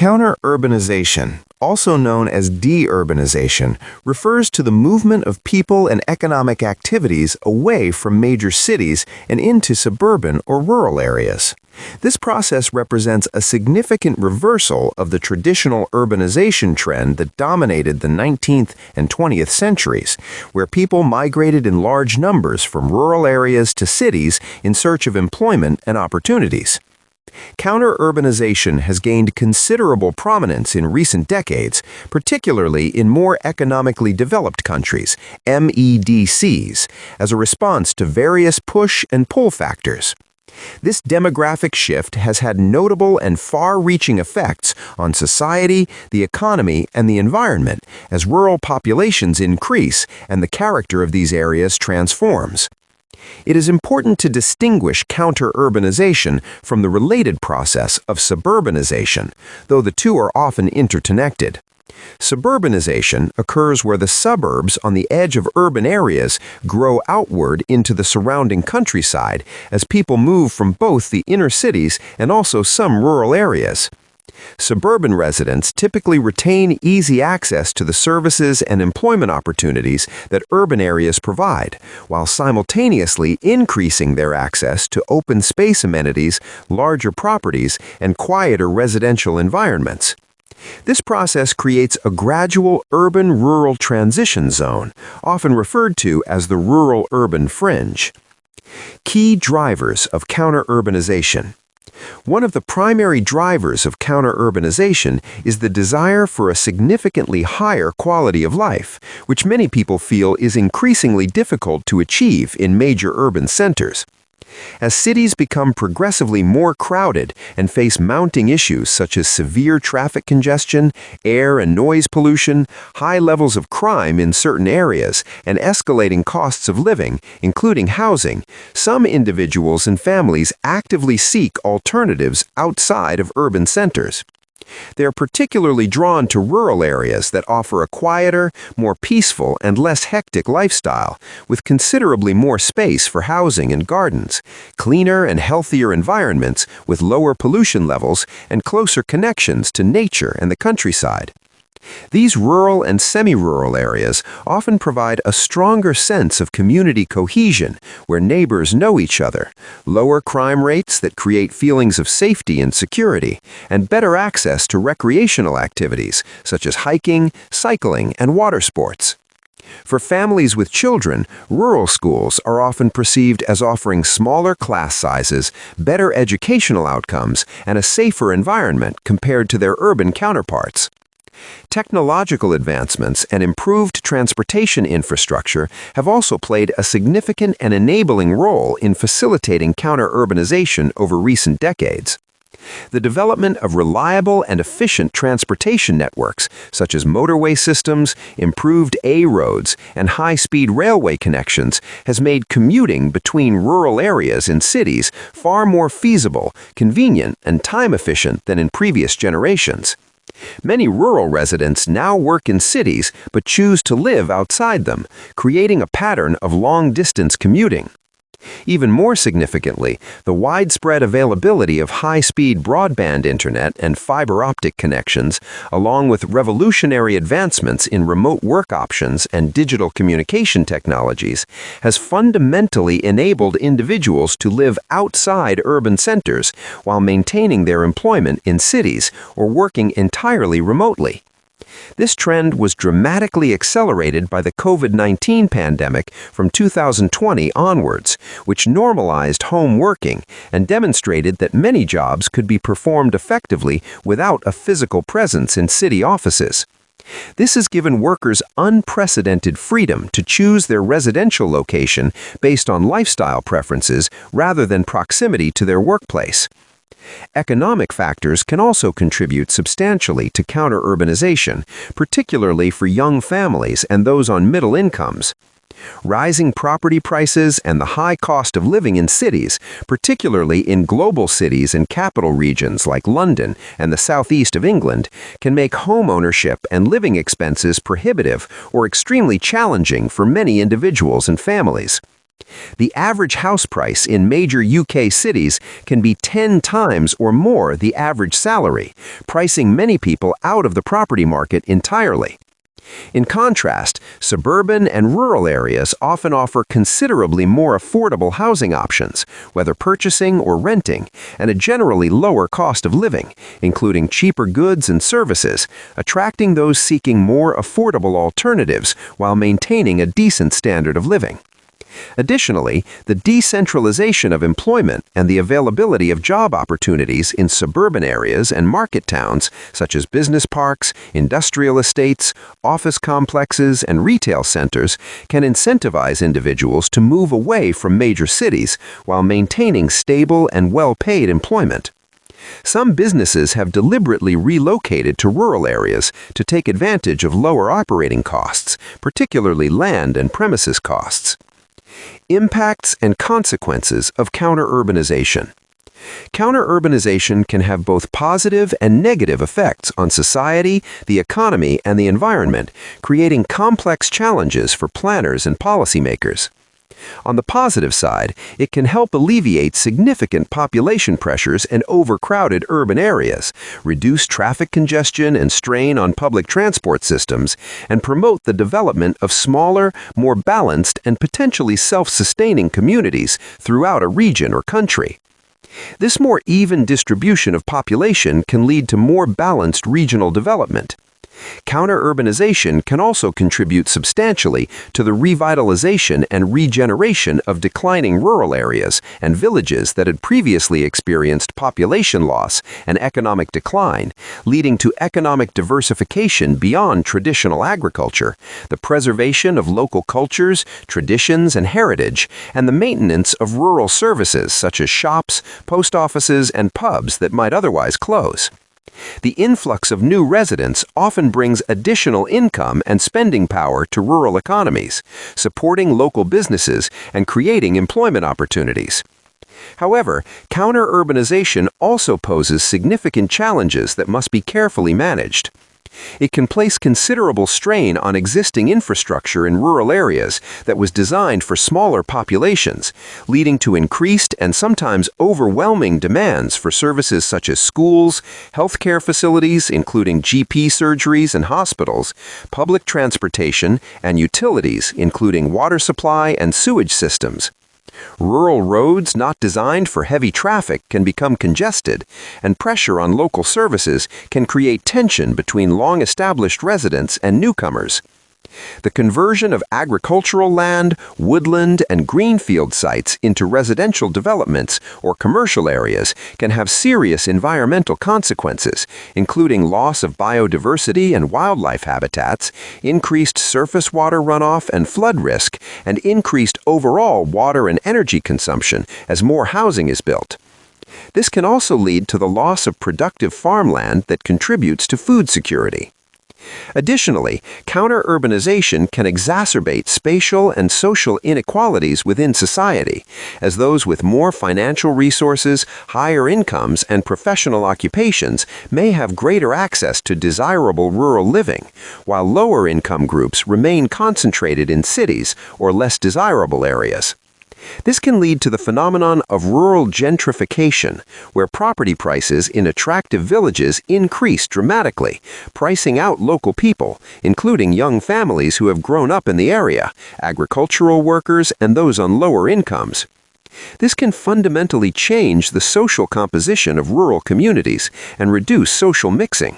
Counter-urbanisation, also known as de-urbanisation, refers to the movement of people and economic activities away from major cities and into suburban or rural areas. This process represents a significant reversal of the traditional urbanization trend that dominated the 19th and 20th centuries, where people migrated in large numbers from rural areas to cities in search of employment and opportunities. Counter-urbanization has gained considerable prominence in recent decades, particularly in more economically developed countries, MEDCs, as a response to various push and pull factors. This demographic shift has had notable and far-reaching effects on society, the economy, and the environment as rural populations increase and the character of these areas transforms. It is important to distinguish counter-urbanization from the related process of suburbanization, though the two are often interconnected. Suburbanization occurs where the suburbs on the edge of urban areas grow outward into the surrounding countryside as people move from both the inner cities and also some rural areas. Suburban residents typically retain easy access to the services and employment opportunities that urban areas provide, while simultaneously increasing their access to open space amenities, larger properties, and quieter residential environments. This process creates a gradual urban-rural transition zone, often referred to as the rural-urban fringe. Key drivers of counter-urbanization. One of the primary drivers of counter-urbanization is the desire for a significantly higher quality of life, which many people feel is increasingly difficult to achieve in major urban centers. As cities become progressively more crowded and face mounting issues such as severe traffic congestion, air and noise pollution, high levels of crime in certain areas, and escalating costs of living, including housing, some individuals and families actively seek alternatives outside of urban centers. They are particularly drawn to rural areas that offer a quieter, more peaceful, and less hectic lifestyle, with considerably more space for housing and gardens, cleaner and healthier environments with lower pollution levels, and closer connections to nature and the countryside. These rural and semi-rural areas often provide a stronger sense of community cohesion, where neighbors know each other, lower crime rates that create feelings of safety and security, and better access to recreational activities such as hiking, cycling, and water sports. For families with children, rural schools are often perceived as offering smaller class sizes, better educational outcomes, and a safer environment compared to their urban counterparts. Technological advancements and improved transportation infrastructure have also played a significant and enabling role in facilitating counter-urbanization over recent decades. The development of reliable and efficient transportation networks, such as motorway systems, improved A roads, and high-speed railway connections, has made commuting between rural areas and cities far more feasible, convenient, and time-efficient than in previous generations. Many rural residents now work in cities but choose to live outside them, creating a pattern of long-distance commuting. Even more significantly, the widespread availability of high-speed broadband internet and fiber optic connections, along with revolutionary advancements in remote work options and digital communication technologies, has fundamentally enabled individuals to live outside urban centers while maintaining their employment in cities or working entirely remotely. This trend was dramatically accelerated by the COVID-19 pandemic from 2020 onwards, which normalized home working and demonstrated that many jobs could be performed effectively without a physical presence in city offices. This has given workers unprecedented freedom to choose their residential location based on lifestyle preferences rather than proximity to their workplace. Economic factors can also contribute substantially to counter-urbanization, particularly for young families and those on middle incomes. Rising property prices and the high cost of living in cities, particularly in global cities and capital regions like London and the southeast of England, can make home ownership and living expenses prohibitive or extremely challenging for many individuals and families. The average house price in major UK cities can be 10 times or more the average salary, pricing many people out of the property market entirely. In contrast, suburban and rural areas often offer considerably more affordable housing options, whether purchasing or renting, and a generally lower cost of living, including cheaper goods and services, attracting those seeking more affordable alternatives while maintaining a decent standard of living. Additionally, the decentralization of employment and the availability of job opportunities in suburban areas and market towns, such as business parks, industrial estates, office complexes, and retail centers, can incentivize individuals to move away from major cities while maintaining stable and well-paid employment. Some businesses have deliberately relocated to rural areas to take advantage of lower operating costs, particularly land and premises costs. Impacts and consequences of counter-urbanization. Counter-urbanization can have both positive and negative effects on society, the economy, and the environment, creating complex challenges for planners and policymakers. On the positive side, it can help alleviate significant population pressures in overcrowded urban areas, reduce traffic congestion and strain on public transport systems, and promote the development of smaller, more balanced, and potentially self-sustaining communities throughout a region or country. This more even distribution of population can lead to more balanced regional development. Counter-urbanization can also contribute substantially to the revitalization and regeneration of declining rural areas and villages that had previously experienced population loss and economic decline, leading to economic diversification beyond traditional agriculture, the preservation of local cultures, traditions, and heritage, and the maintenance of rural services such as shops, post offices, and pubs that might otherwise close. The influx of new residents often brings additional income and spending power to rural economies, supporting local businesses and creating employment opportunities. However, counter-urbanization also poses significant challenges that must be carefully managed. It can place considerable strain on existing infrastructure in rural areas that was designed for smaller populations, leading to increased and sometimes overwhelming demands for services such as schools, healthcare facilities, including GP surgeries and hospitals, public transportation, and utilities, including water supply and sewage systems. Rural roads not designed for heavy traffic can become congested, and pressure on local services can create tension between long-established residents and newcomers. The conversion of agricultural land, woodland, and greenfield sites into residential developments or commercial areas can have serious environmental consequences, including loss of biodiversity and wildlife habitats, increased surface water runoff and flood risk, and increased overall water and energy consumption as more housing is built. This can also lead to the loss of productive farmland that contributes to food security. Additionally, counter-urbanization can exacerbate spatial and social inequalities within society, as those with more financial resources, higher incomes, and professional occupations may have greater access to desirable rural living, while lower-income groups remain concentrated in cities or less desirable areas. This can lead to the phenomenon of rural gentrification, where property prices in attractive villages increase dramatically, pricing out local people, including young families who have grown up in the area, agricultural workers, and those on lower incomes. This can fundamentally change the social composition of rural communities and reduce social mixing.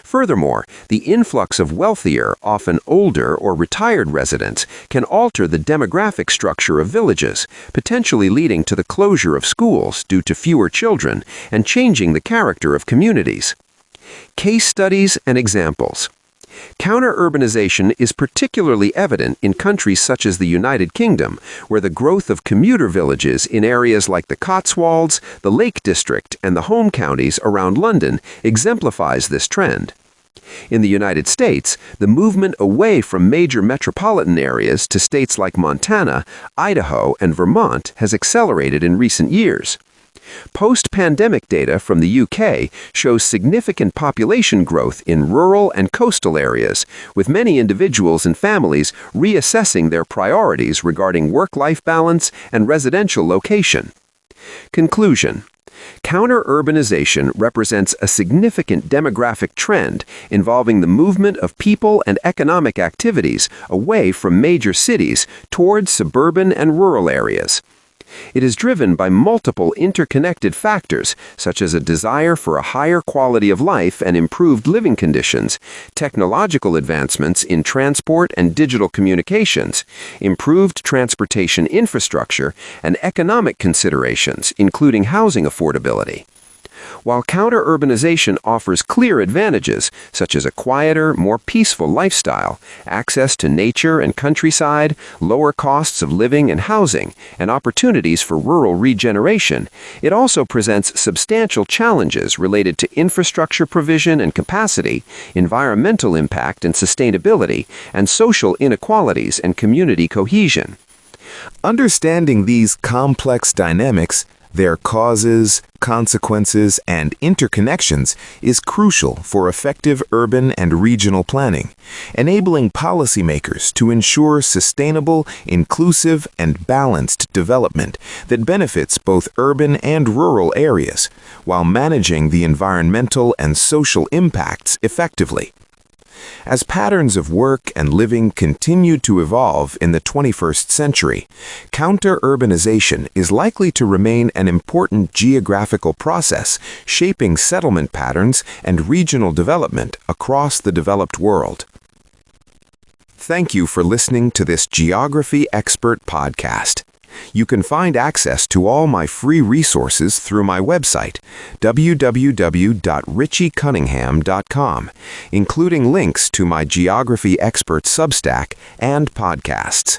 Furthermore, the influx of wealthier, often older or retired residents can alter the demographic structure of villages, potentially leading to the closure of schools due to fewer children and changing the character of communities. Case studies and examples. Counter-urbanisation is particularly evident in countries such as the United Kingdom, where the growth of commuter villages in areas like the Cotswolds, the Lake District, and the home counties around London exemplifies this trend. In the United States, the movement away from major metropolitan areas to states like Montana, Idaho, and Vermont has accelerated in recent years. Post-pandemic data from the UK shows significant population growth in rural and coastal areas, with many individuals and families reassessing their priorities regarding work-life balance and residential location. Conclusion: counter-urbanization represents a significant demographic trend involving the movement of people and economic activities away from major cities towards suburban and rural areas. It is driven by multiple interconnected factors, such as a desire for a higher quality of life and improved living conditions, technological advancements in transport and digital communications, improved transportation infrastructure, and economic considerations, including housing affordability. While counter-urbanization offers clear advantages, such as a quieter, more peaceful lifestyle, access to nature and countryside, lower costs of living and housing, and opportunities for rural regeneration, it also presents substantial challenges related to infrastructure provision and capacity, environmental impact and sustainability, and social inequalities and community cohesion. Understanding these complex dynamics, their causes, consequences, and interconnections is crucial for effective urban and regional planning, enabling policymakers to ensure sustainable, inclusive, and balanced development that benefits both urban and rural areas, while managing the environmental and social impacts effectively. As patterns of work and living continue to evolve in the 21st century, counter-urbanization is likely to remain an important geographical process shaping settlement patterns and regional development across the developed world. Thank you for listening to this Geography Expert podcast. You can find access to all my free resources through my website, www.richiecunningham.com, including links to my Geography Expert Substack and podcasts.